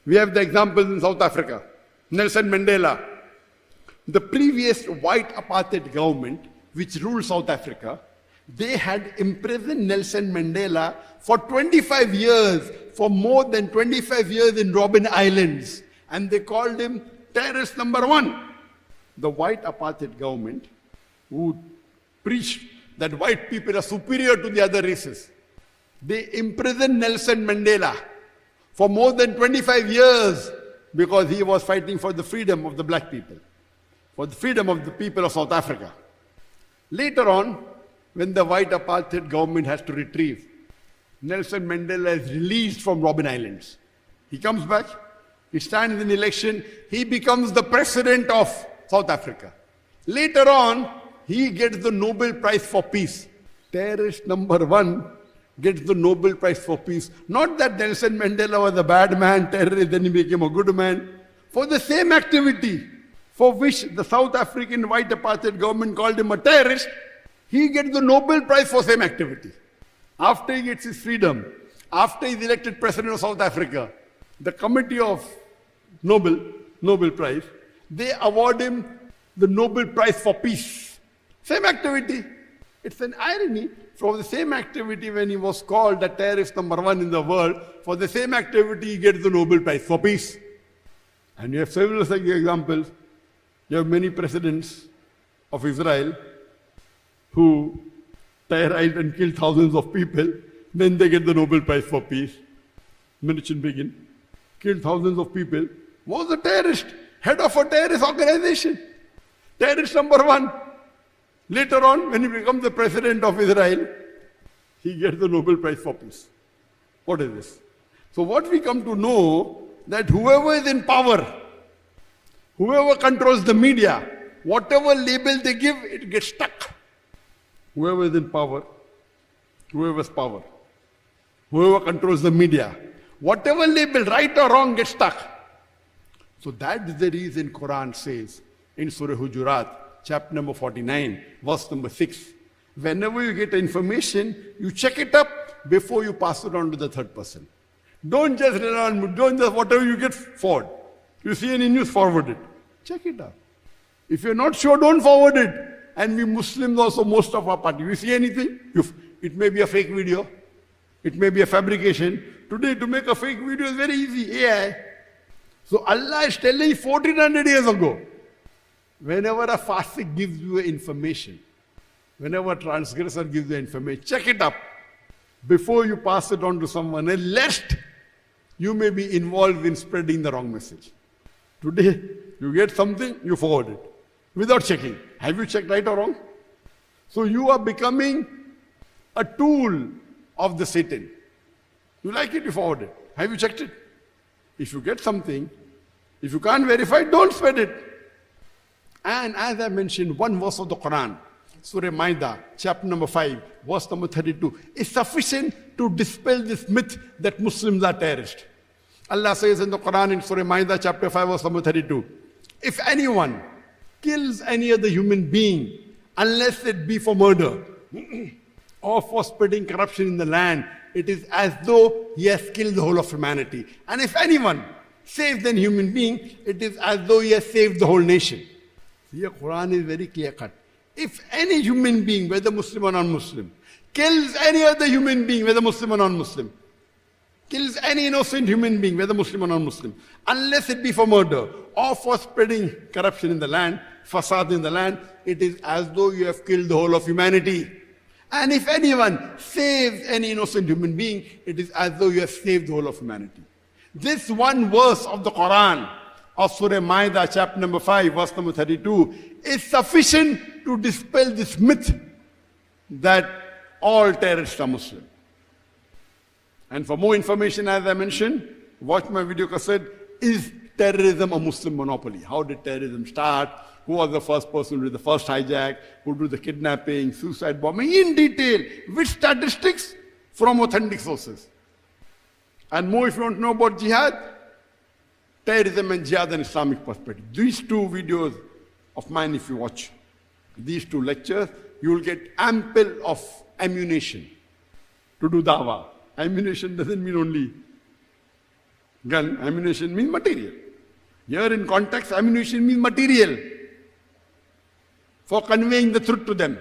We have the examples in South Africa. Nelson Mandela. The previous white apartheid government, which ruled South Africa, they had imprisoned Nelson Mandela for 25 years, for more than 25 years in Robben Islands. And they called him terrorist number one. The white apartheid government, who preached that white people are superior to the other races, they imprisoned Nelson Mandela for more than 25 years because he was fighting for the freedom of the black people, for the freedom of the people of South Africa. Later on, when the white apartheid government has to retrieve, Nelson Mandela is released from Robben Islands. He comes back, he stands in election, he becomes the president of South Africa. Later on, he gets the Nobel Prize for Peace. Terrorist number one gets the Nobel Prize for Peace. Not that Nelson Mandela was a bad man, terrorist, then he became a good man. For the same activity for which the South African white apartheid government called him a terrorist, he gets the Nobel Prize for same activity. After he gets his freedom, after he's elected president of South Africa, the committee of Nobel Prize, they award him the Nobel Prize for Peace. Same activity. It's an irony. For the same activity, when he was called the terrorist number one in the world, for the same activity he gets the Nobel Prize for Peace. And you have several such examples. You have many presidents of Israel who terrorized and killed thousands of people, then they get the Nobel Prize for Peace. Menachem Begin killed thousands of people, was a terrorist, head of a terrorist organization. Terrorist number one. Later on, when he becomes the president of Israel, he gets the Nobel Prize for Peace. What is this? So what we come to know, that whoever is in power, whoever controls the media, whatever label they give, it gets stuck. Whoever is in power, whoever's power, whoever controls the media, whatever label, right or wrong, gets stuck. So that is the reason Quran says in Surah Hujurat, chapter number 49, verse number 6, whenever you get information, you check it up before you pass it on to the third person. Don't just rely on, don't just whatever you get forward. You see any news, forward it. Check it up. If you're not sure, don't forward it. And we Muslims also, most of our party, you see anything? It may be a fake video. It may be a fabrication. Today, to make a fake video is very easy. AI. So Allah is telling 1400 years ago, whenever a fasik gives you information, whenever a transgressor gives you information, check it up before you pass it on to someone else, lest you may be involved in spreading the wrong message. Today, you get something, you forward it without checking. Have you checked right or wrong? So you are becoming a tool of the Satan. You like it, you forward it. Have you checked it? If you get something, if you can't verify, don't spread it. And as I mentioned, one verse of the Quran, Surah Maida, chapter number 5, verse number 32, is sufficient to dispel this myth that Muslims are terrorists. Allah says in the Quran in Surah Maida, chapter 5, verse number 32, if anyone kills any other human being, unless it be for murder or for spreading corruption in the land, it is as though he has killed the whole of humanity. And if anyone saves an human being, it is as though he has saved the whole nation. Here Quran is very clear cut. If any human being, whether Muslim or non-Muslim, kills any other human being, whether Muslim or non-Muslim, kills any innocent human being, whether Muslim or non-Muslim, unless it be for murder or for spreading corruption in the land, fasad in the land, it is as though you have killed the whole of humanity. And if anyone saves any innocent human being, it is as though you have saved the whole of humanity. This one verse of the Quran, of Surah Maida, chapter number 5, verse number 32, is sufficient to dispel this myth that all terrorists are Muslim. And for more information, as I mentioned, watch my video cassette, Is Terrorism a Muslim Monopoly? How did terrorism start? Who was the first person who did the first hijack? Who did the kidnapping, suicide bombing? In detail, with statistics from authentic sources. And more if you want to know about jihad, terrorism and jihad and Islamic perspective. These two videos of mine, if you watch these two lectures, you will get ample of ammunition to do dawah. Ammunition doesn't mean only Gun, ammunition means material. Here in context, ammunition means material for conveying the truth to them.